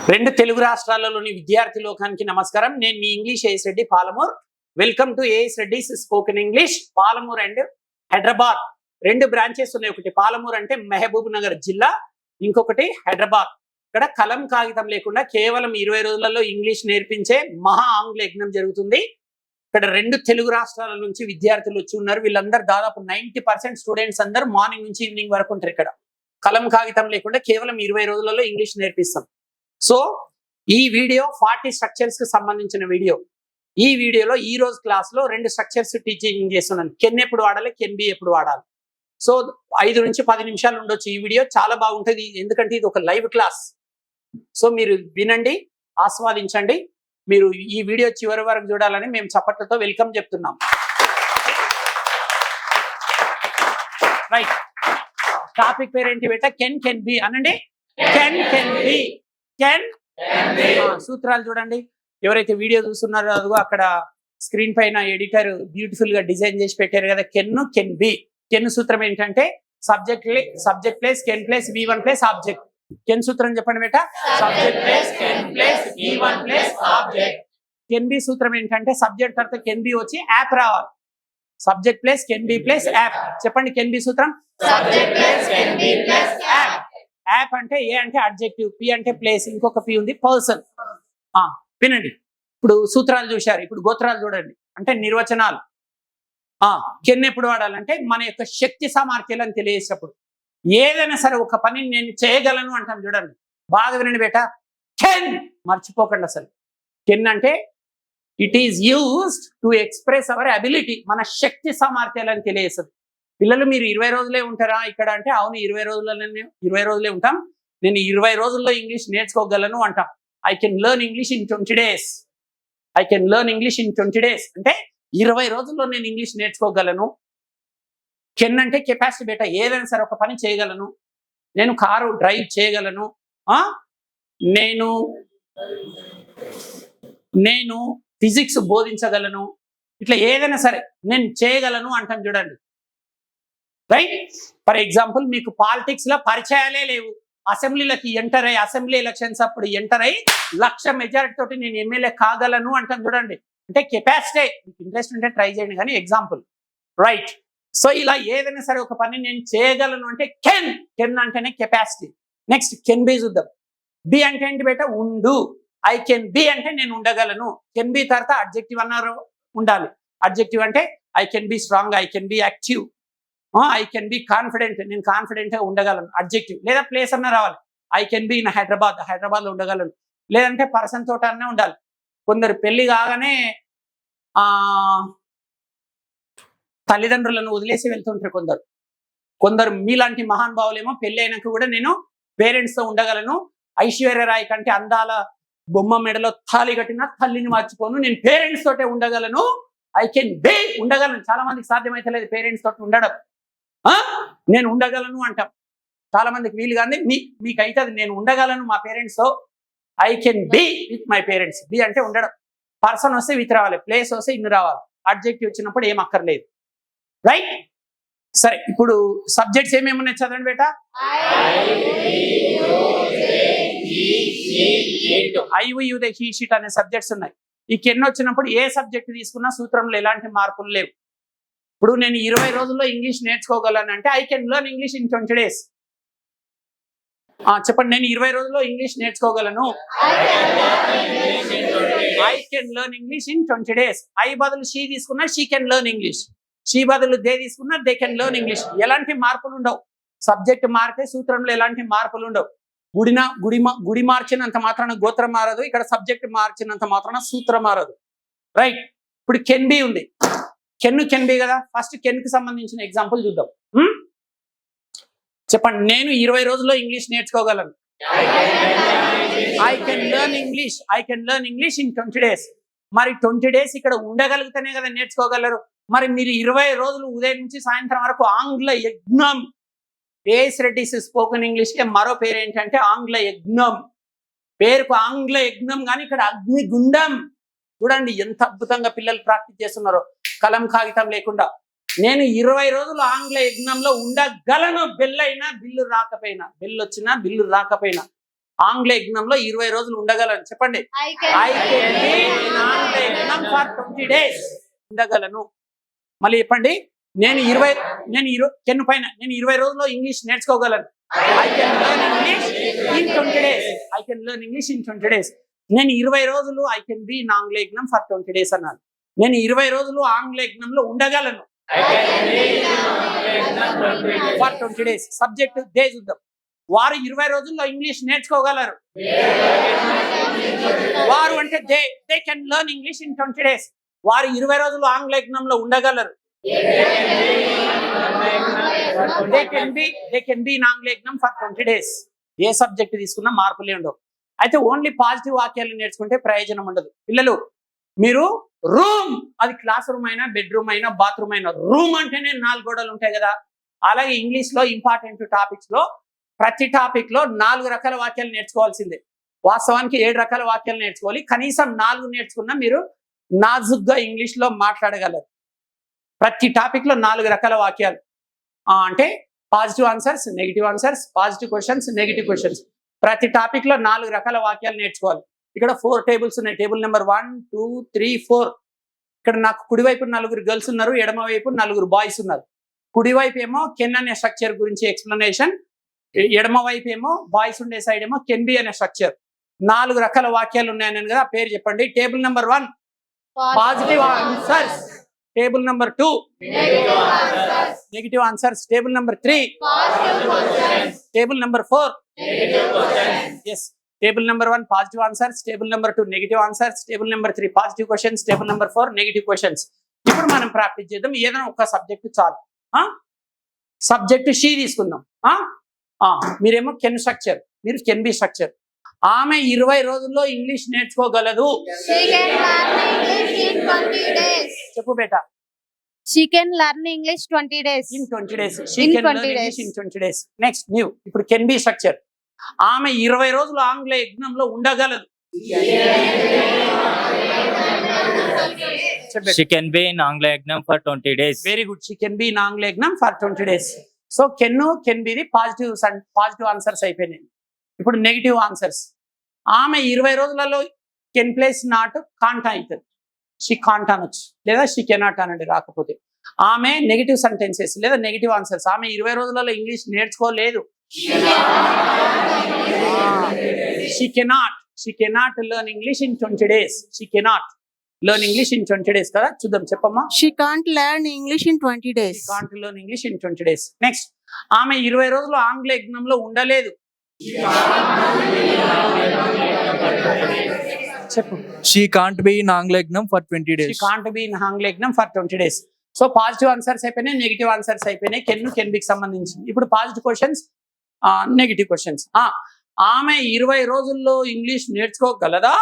రెండు తెలుగు రాష్ట్రాలలోని విద్యార్థి లోకానికి నమస్కారం. నేను మీ English AS Reddy Palamur. Welcome to AS Reddy's spoken English. Palamur and Hyderabad రెండు బ్రాంచెస్ ఉన్నాయి. ఒకటి పాలమూర్ అంటే మహబూబ్ నగర్ జిల్లా, ఇంకొకటి హైదరాబాద్. ఇక్కడ కలం కాగితం లేకుండా కేవలం 20 రోజులలో ఇంగ్లీష్ నేర్పించే మహా ఆంగ్ల యజ్ఞం జరుగుతుంది. ఇక్కడ రెండు తెలుగు రాష్ట్రాల నుంచి విద్యార్థులు వచ్చి ఉన్నారు. వీళ్ళందరూ దాదాపు 90% స్టూడెంట్స్ అందరూ మార్నింగ్ నుంచి ఈవినింగ్ వరకు ఉంటారు. ఇక్కడ కలం కాగితం లేకుండా కేవలం 20 రోజులలో ఇంగ్లీష్ నేర్పిస్తాం. సో ఈ వీడియో 40 స్ట్రక్చర్స్ కి సంబంధించిన వీడియో. ఈ వీడియోలో ఈ రోజు క్లాస్ లో రెండు స్ట్రక్చర్స్ టీచింగ్ చేస్తున్నాను. కెన్ ఎప్పుడు వాడాలి, కెన్ బి ఎప్పుడు వాడాలి. సో 5 నుంచి 10 నిమిషాలు ఉండొచ్చు. ఈ వీడియో చాలా బాగుంటుంది, ఎందుకంటే ఇది ఒక లైవ్ క్లాస్. సో మీరు వినండి, ఆస్వాదించండి. మీరు ఈ వీడియో చివరి వరకు చూడాలని మేము చప్పట్లతో వెల్కమ్ చెప్తున్నాం. రైట్, టాపిక్ పేరేంటి బేట? కెన్ బి అనండి. Can be. కెన్ సూత్రాలు చూడండి. ఎవరైతే వీడియో చూస్తున్నారో అదిగో అక్కడ స్క్రీన్ పైన ఎడిటర్ బ్యూటిఫుల్ గా డిజైన్ చేసి పెట్టారు కదా. Can be. కెన్ సూత్రం ఏంటంటే subject plus can place V1 place object. Can సూత్రం చెప్పండి బేట. Subject plus can place V1 place object. Can be సూత్రం ఏంటంటే సబ్జెక్ట్ తర్వాత కెన్ బి వచ్చి యాప్ రావాలి. Subject plus can be place app. చెప్పండి కెన్ బి సూత్రం. Subject plus can be place app. App అంటే ఏ అంటే అడ్జెక్టివ్, పి అంటే ప్లేస్, ఇంకొక పి ఉంది పర్సన్. వినండి, ఇప్పుడు సూత్రాలు చూశారు, ఇప్పుడు గోత్రాలు చూడండి, అంటే నిర్వచనాలు. కెన్ ఎప్పుడు వాడాలంటే మన యొక్క శక్తి సామర్థ్యాలను తెలియజేసేటప్పుడు. ఏదైనా సరే ఒక పని నేను చేయగలను అంటాం చూడండి. బాగా వినండి బేట. కెన్ మర్చిపోకండి అసలు. కెన్ అంటే it is used to express our ability. మన శక్తి సామర్థ్యాలను తెలియజేస్తుంది. పిల్లలు మీరు 20 రోజులే ఉంటారా ఇక్కడ అంటే, అవును 20 రోజులే ఉంటాం. నేను 20 రోజుల్లో ఇంగ్లీష్ నేర్చుకోగలను అంటాం. I can learn English in 20 days. I can learn English in 20 days అంటే 20 రోజుల్లో నేను ఇంగ్లీష్ నేర్చుకోగలను. కెన్ అంటే కెపాసిటీ బేట. ఏదైనా సరే ఒక పని చేయగలను. నేను కారు డ్రైవ్ చేయగలను. నేను ఫిజిక్స్ బోధించగలను. ఇట్లా ఏదైనా సరే నేను చేయగలను అంటాం చూడండి. రైట్. ఫర్ ఎగ్జాంపుల్ మీకు పాలిటిక్స్ లో పరిచయాలే లేవు, అసెంబ్లీలకి ఎంటర్ అయ్యి అసెంబ్లీ ఎలక్షన్స్ అప్పుడు ఎంటర్ అయ్యి 1,00,000 మెజారిటీ తోటి నేను ఎమ్మెల్యే కాగలను అంటాం చూడండి. అంటే కెపాసిటీ. మీకు ఇంట్రెస్ట్ ఉంటే ట్రై చేయండి కానీ ఎగ్జాంపుల్. రైట్. సో ఇలా ఏదైనా సరే ఒక పని నేను చేయగలను అంటే కెన్ అంటేనే కెపాసిటీ. నెక్స్ట్ కెన్ బి చూద్దాం. బి అంటే ఏంటి బేట? ఉండు. ఐ కెన్ బి అంటే నేను ఉండగలను. కెన్ బి తర్వాత అడ్జెక్టివ్ అన్నారు ఉండాలి. అడ్జెక్టివ్ అంటే I can be strong, I can be active, I can be confident, నేను కాన్ఫిడెంట్ గా ఉండగలను. అడ్జెక్టివ్. లేదా ప్లేస్ అన్న రావాలి. I can be in Hyderabad లో ఉండగలను. లేదంటే పర్సన్ తోట అనే ఉండాలి. కొందరు పెళ్లి కాగానే తల్లిదండ్రులను వదిలేసి వెళ్తుంటారు కొందరు మీలాంటి మహానుభావులేమో పెళ్లి అయినాక కూడా నేను పేరెంట్స్ తో ఉండగలను. ఐశ్వర్యరాయ్ కంటే అందాల బొమ్మ మెడలో తాళి కట్టిన తల్లిని మర్చిపోను, నేను పేరెంట్స్ తోటే ఉండగలను. ఐ కెన్ బి ఉండగలను. చాలా మందికి సాధ్యమైతే లేదు పేరెంట్స్ తోటి ఉండడం. నేను ఉండగలను అంటాం. చాలా మందికి వీలు కానీ మీకు అయితే అది నేను ఉండగలను మా పేరెంట్స్ తో. I can be with my parents. Be అంటే ఉండడం. పర్సన్ వస్తే విత్ రావాలి, ప్లేస్ వస్తే ఇన్ని రావాలి, అడ్జెక్టివ్ వచ్చినప్పుడు ఏం అక్కర్లేదు. రైట్. సరే, ఇప్పుడు సబ్జెక్ట్స్ ఏమేమి ఉన్నాయి చదవండి బేట. హీ షీట్ అనే సబ్జెక్ట్స్ ఉన్నాయి. ఈ కెన్ వచ్చినప్పుడు ఏ సబ్జెక్ట్ తీసుకున్నా సూత్రంలో ఎలాంటి మార్పులు లేవు. ఇప్పుడు నేను 20 రోజుల్లో ఇంగ్లీష్ నేర్చుకోగలను అంటే I can learn English in 20 days. చెప్పండి, నేను 20 రోజుల్లో ఇంగ్లీష్ నేర్చుకోగలను. I can learn English in 20 days. I బదులు షీ తీసుకున్నా she can learn English. She బదులు దే తీసుకున్నా దే కెన్ లెర్న్ ఇంగ్లీష్. ఎలాంటి మార్పులు ఉండవు. సబ్జెక్ట్ మారితే సూత్రంలో ఎలాంటి మార్పులు ఉండవు. గుడి మార్చినంత మాత్రాన గోత్రం మారదు. ఇక్కడ సబ్జెక్ట్ మార్చినంత మాత్రాన సూత్రం మారదు. రైట్. ఇప్పుడు కెన్ బి ఉంది. కెన్ బి కదా. ఫస్ట్ కెన్ కి సంబంధించిన ఎగ్జాంపుల్ చూద్దాం. చెప్పండి, నేను 20 రోజుల్లో ఇంగ్లీష్ నేర్చుకోగలను. I can learn English in 20 days. మరి 20 days ఇక్కడ ఉండగలిగితేనే కదా నేర్చుకోగలరు. మరి మీరు 20 రోజులు ఉదయం నుంచి సాయంత్రం వరకు ఆంగ్ల యజ్ఞం. ఏఎస్ రెడ్డిస్ స్పోకెన్ ఇంగ్లీష్ కి మరో పేరు ఏంటంటే ఆంగ్ల యజ్ఞం. పేరుకు ఆంగ్ల యజ్ఞం కానీ ఇక్కడ అగ్నిగుండం. చూడండి ఎంత అద్భుతంగా పిల్లలు ప్రాక్టీస్ చేస్తున్నారో కలం కాగితం లేకుండా. నేను 20 రోజులు ఆంగ్ల యజ్ఞంలో ఉండగలను. బెల్ అయినా బిల్లు రాకపోయినా, బెల్ వచ్చినా బిల్లు రాకపోయినా. ఆంగ్ల యజ్ఞంలో 20 రోజులు ఉండగలను చెప్పండి. ఐ కెన్ బి ఇన్ ఆంగ్ల యజ్ఞం ఫర్ 20 డేస్. ఉండగలను. మళ్ళీ చెప్పండి. నేను 20 రోజుల్లో ఇంగ్లీష్ నేర్చుకోగలను. I can learn English in 20 days. I can learn English in 20 days. నేను 20 రోజులు ఐ కెన్ బి ఇన్ ఆంగ్ల యజ్ఞం ఫర్ 20 డేస్ అన్నాను. నేను 20 రోజులు ఆంగ్ల యజ్ఞంలో ఉండగలను ఫర్ 20 డేస్. సబ్జెక్ట్ దే చూద్దాం. వారు 20 రోజుల్లో ఇంగ్లీష్ నేర్చుకోగలరు. వారు అంటే they can learn English in 20 days. వారు 20 రోజులు ఆంగ్ల యజ్ఞంలో ఉండగలరు. దే కెన్ బి ఇన్ ఆంగ్ల యజ్ఞం ఫర్ 20 డేస్. ఏ సబ్జెక్ట్ తీసుకున్నా మార్పులే ఉండవు. అయితే ఓన్లీ పాజిటివ్ వాక్యాలు నేర్చుకుంటే ప్రయోజనం ఉండదు. పిల్లలు, మీరు రూమ్, అది క్లాస్ రూమ్ అయినా, బెడ్రూమ్ అయినా, బాత్రూమ్ అయినా, రూమ్ అంటేనే 4 గోడలు ఉంటాయి కదా. అలాగే ఇంగ్లీష్ లో ఇంపార్టెంట్ టాపిక్స్ లో ప్రతి టాపిక్ లో 4 రకాల వాక్యాలు నేర్చుకోవాల్సిందే. వాస్తవానికి 7 రకాల వాక్యాలు నేర్చుకోవాలి. కనీసం 4 నేర్చుకున్నా మీరు నాజుగ్గా ఇంగ్లీష్ లో మాట్లాడగలరు. ప్రతి టాపిక్ లో 4 రకాల వాక్యాలు అంటే positive answers, negative answers, positive questions, negative questions. ప్రతి టాపిక్ లో 4 రకాల వాక్యాలు నేర్చుకోవాలి. ఇక్కడ 4 టేబుల్స్ ఉన్నాయి. Table number 1, 2, 3, 4. ఇక్కడ నాకు కుడివైపు 4 గర్ల్స్ ఉన్నారు, ఎడమ వైపు 4 బాయ్స్ ఉన్నారు. కుడివైపు ఏమో కెన్ అనే స్ట్రక్చర్ గురించి ఎక్స్ప్లెనేషన్, ఎడమ వైపు ఏమో బాయ్స్ ఉండే సైడ్ ఏమో కెన్ బి అనే స్ట్రక్చర్. 4 రకాల వాక్యాలు ఉన్నాయని కదా. పేరు చెప్పండి. Table number 1 positive answers. Table number 2 negative answers. Table number 3 table number 4 yes. Table number 1 positive answers, table number 2 negative answers, table number 3 positive questions, table number 4 negative questions. ఇప్పుడు మనం practice చేద్దాం. ఏదైనా ఒక సబ్జెక్ట్ చాలు. Subject she తీసుకుందాం. మీరేమో can structure, మీరు can be structure. ఆమె 20 రోజుల్లో ఇంగ్లీష్ నేర్చుకోగలదు. చెప్పు బేటా. She can learn English 20 days. In 20 days. She can learn English in 20 days. Next, new. ఇప్పుడు కెన్ బి స్ట్రక్చర్. ఆమె 20 రోజులు ఆంగ్ల యజ్ఞంలో ఉండగలదు. She can be in Angla Yagnam for 20 days. Very good. She can be in ఆంగ్ల యజ్ఞం for 20 days. So can be the positive answers అయిపోయినాయి. ఇప్పుడు negative answers. ఆమె 20 రోజులలో కెన్ ప్లేస్ నాట్ కాంట్ అవుతుంది. షీ కాంట్ అనొచ్చు, లేదా షీ కెనాట్ అనండి రాకపోతే. ఆమె నెగిటివ్ సెంటెన్సెస్ లేదా నెగిటివ్ ఆన్సర్స్. ఆమె 20 రోజులలో ఇంగ్లీష్ నేర్చుకోలేదు. She cannot learn English in 20 days. She cannot learn English in 20 days కదా. చూద్దాం, చెప్పమ్మా. She can't learn English in 20 days. She can't learn English in 20 days. Next, ఆమె 20 రోజులు ఆంగ్ల యజ్ఞంలో ఉండలేదు. చెప్పు. She can't be in Angla Yagnam for 20 days. She can't be in ఆంగ్ల యజ్ఞం for 20 days. So positive answers అయిపోయినాయి, నెగిటివ్ ఆన్సర్స్ అయిపోయినాయి. కెన్ బికి సంబంధించి ఇప్పుడు పాజిటివ్ క్వశ్చన్స్, నెగిటివ్ క్వశ్చన్స్. ఆమె 20 రోజుల్లో ఇంగ్లీష్ నేర్చుకోగలదా?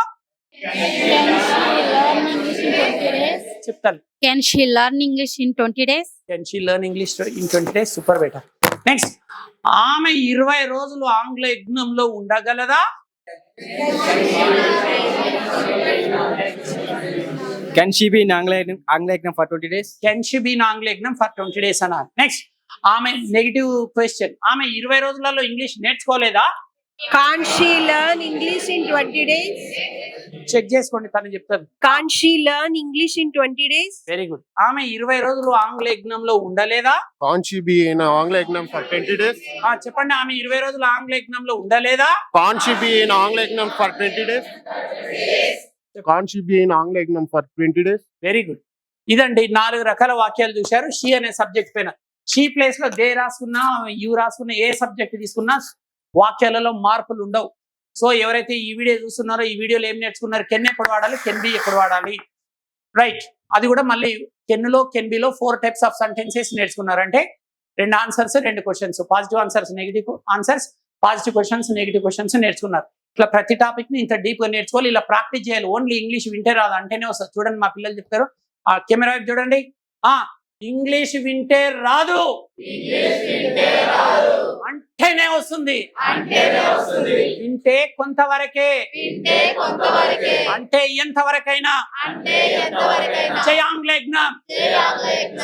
చెప్తాను. Can she learn English in 20 days? Can she learn English in 20 days? Super beta. Next, ఆమె 20 రోజులు ఆంగ్ల యజ్ఞంలో ఉండగలదా? Can she be in Angla Yagnam for 20 days? Can she be in ఆంగ్ల యజ్ఞం for 20 days అన్నారు. నెక్స్ట్, ఆమె negative question. ఆమె 20 రోజులలో ఇంగ్లీష్ నేర్చుకోలేదా? Can't she learn English in 20 days? Check చేసుకోండి, తను చెప్తాను. Can't she learn English in 20 days? Very good. ఆమె 20 రోజులు ఆంగ్ల యజ్ఞంలో ఉండలేదా? Can't she be in Angla Yagnam for 20 days? చెప్పండి. ఆమె 20 రోజులు ఆంగ్ల యజ్ఞంలో ఉండలేదా? Can't she be in Angla Yagnam for 20 days? Can't she be in Angla Yagnam for 20 days? Very good. ఇదండి 4 రకాల వాక్యాలు చూశారు. షీ అనే సబ్జెక్ట్ పైన. షీ ప్లేస్ లో దే రాసుకున్నా, యూ రాసుకున్నా, ఏ సబ్జెక్ట్ తీసుకున్నా వాక్యాలలో మార్పులు ఉండవు. సో ఎవరైతే ఈ వీడియో చూస్తున్నారో ఈ వీడియోలో ఏం నేర్చుకున్నారు? కెన్ ఎప్పుడు వాడాలి, కెన్ బి ఎప్పుడు వాడాలి, రైట్. అది కూడా మళ్ళీ కెన్లో, కెన్ బిలో 4 టైప్స్ ఆఫ్ సెంటెన్సెస్ నేర్చుకున్నారంటే 2 answers, 2 questions. Positive answers, negative answers, positive questions, negative questions నేర్చుకున్నారు. ఇట్లా ప్రతి టాపిక్ ని ఇంత డీప్ గా నేర్చుకోవాలి. ఇలా ప్రాక్టీస్ చేయాలి. ఓన్లీ ఇంగ్లీష్ వింటే రాదు అంటేనే వస్తుంది. చూడండి, మా పిల్లలు చెప్తారు. కెమెరా వైపు చూడండి. ఇంగ్లీష్ వింటే రాదు, అంటేనే వస్తుంది. వింటే కొంతవరకే, అంటే ఎంతవరకైనా. జై ఆంగ్ల యజ్ఞం.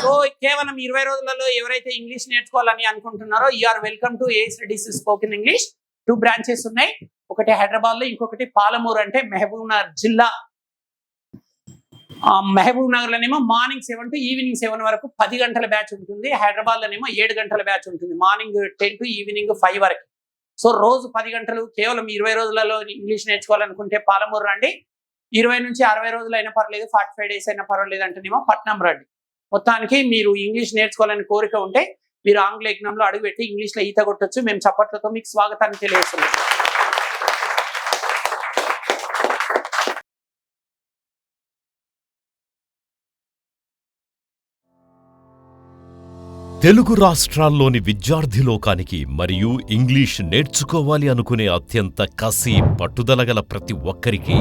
సో కేవలం 20 రోజులలో ఎవరైతే ఇంగ్లీష్ నేర్చుకోవాలని అనుకుంటున్నారో, you are welcome to A studies spoken English. 2 branches ఉన్నాయి. ఒకటి హైదరాబాద్లో, ఇంకొకటి పాలమూరు అంటే మహబూబ్ నగర్ జిల్లా. మహబూబ్ నగర్లోనేమో మార్నింగ్ 7 to ఈవినింగ్ 7 వరకు 10 గంటల బ్యాచ్ ఉంటుంది. హైదరాబాద్లోనేమో 7 గంటల బ్యాచ్ ఉంటుంది, మార్నింగ్ 10 to ఈవినింగ్ 5 వరకు. సో రోజు 10 గంటలు కేవలం 20 రోజులలో ఇంగ్లీష్ నేర్చుకోవాలనుకుంటే పాలమూరు రండి. 20 నుంచి 60 రోజులు అయినా పర్లేదు, 45 days అయినా పర్వాలేదు అంటేనేమో పట్నం రండి. మొత్తానికి మీరు ఇంగ్లీష్ నేర్చుకోవాలని కోరిక ఉంటే మీరు ఆంగ్ల యజ్ఞంలో అడుగుపెట్టి ఇంగ్లీష్లో ఈత కొట్టొచ్చు. మేము చప్పట్లతో మీకు స్వాగతాన్ని తెలియజేస్తున్నాం. తెలుగు రాష్ట్రాల్లోని విద్యార్థి లోకానికి మరియు ఇంగ్లీష్ నేర్చుకోవాలి అనుకునే అత్యంత కసి పట్టుదలగల ప్రతి ఒక్కరికి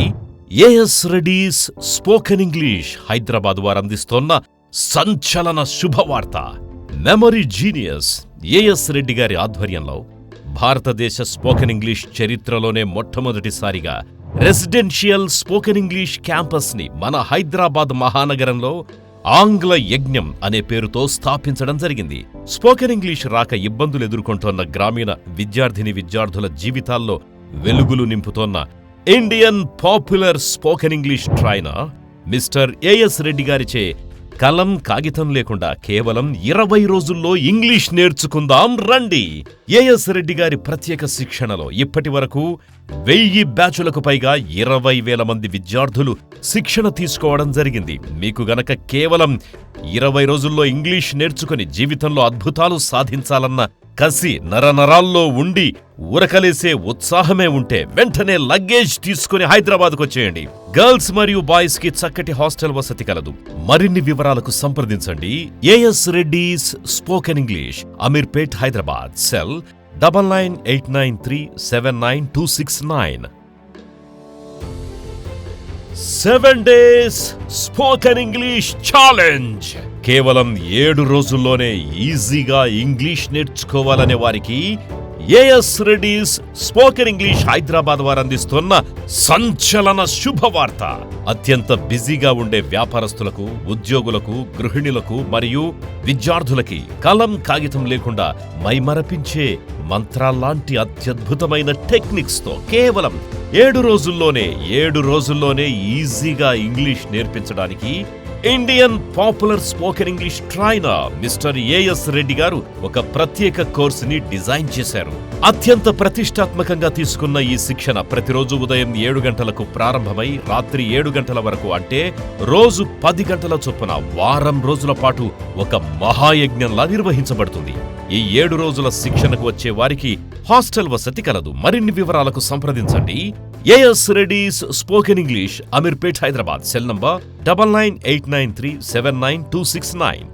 AS Reddy's spoken English Hyderabad వారు అందిస్తోన్న సంచలన శుభవార్త. మెమరీ జీనియస్ ఏఎస్ రెడ్డి గారి ఆధ్వర్యంలో భారతదేశ స్పోకెన్ ఇంగ్లీష్ చరిత్రలోనే మొట్టమొదటిసారిగా రెసిడెన్షియల్ స్పోకెన్ ఇంగ్లీష్ క్యాంపస్ని మన హైదరాబాద్ మహానగరంలో ఆంగ్ల యజ్ఞం అనే పేరుతో స్థాపించడం జరిగింది. స్పోకెన్ ఇంగ్లీష్ రాక ఇబ్బందులు ఎదుర్కొంటోన్న గ్రామీణ విద్యార్థుల జీవితాల్లో వెలుగులు నింపుతోన్న Indian popular spoken English trainer mister AS Reddy గారిచే కలం కాగితం లేకుండా కేవలం 20 రోజుల్లో ఇంగ్లీష్ నేర్చుకుందాం రండి. ఏఎస్ రెడ్డి గారి ప్రత్యేక శిక్షణలో ఇప్పటి వరకు 1000 బ్యాచులకు పైగా 20,000 మంది విద్యార్థులు శిక్షణ తీసుకోవడం జరిగింది. మీకు గనక కేవలం 20 రోజుల్లో ఇంగ్లీష్ నేర్చుకుని జీవితంలో అద్భుతాలు సాధించాలన్న కసి నరనరాల్లో ఉండి ఉరకలేసే ఉత్సాహమే ఉంటే వెంటనే లగేజ్ తీసుకుని హైదరాబాద్కు వచ్చేయండి. గర్ల్స్ మరియు బాయ్స్ కి చక్కటి హాస్టల్ వసతి కలదు. మరిన్ని వివరాలకు సంప్రదించండి. AS Reddy's spoken English, Ameerpet, Hyderabad. Cell 9989379269. 7 days spoken English challenge. కేవలం 7 రోజుల్లోనే ఈజీగా ఇంగ్లీష్ నేర్చుకోవాలనే వారికి AS Reddy's spoken English Hyderabad వారు అందిస్తున్న సంచలన శుభవార్త. అత్యంత బిజీగా ఉండే వ్యాపారస్తులకు, ఉద్యోగులకు, గృహిణులకు మరియు విద్యార్థులకి కలం కాగితం లేకుండా మైమరపించే మంత్రాల్లాంటి అత్యద్భుతమైన టెక్నిక్స్ తో కేవలం 7 రోజుల్లోనే ఈజీగా ఇంగ్లీష్ నేర్పించడానికి Indian popular spoken English trainer mister AS Reddy garu ఒక ప్రత్యేక కోర్సుని డిజైన్ చేశారు. అత్యంత ప్రతిష్టాత్మకంగా తీసుకున్న ఈ శిక్షణ ప్రతిరోజు ఉదయం 7 గంటలకు ప్రారంభమై రాత్రి 7 గంటల వరకు, అంటే రోజు 10 గంటల చొప్పున వారం రోజుల పాటు ఒక మహాయజ్ఞంలా నిర్వహించబడుతుంది. ఈ 7 రోజుల శిక్షణకు వచ్చే వారికి హాస్టల్ వసతి కలదు. మరిన్ని వివరాలకు సంప్రదించండి. AS Reddy's spoken English, Ameerpet, Hyderabad. Cell number 9989379269.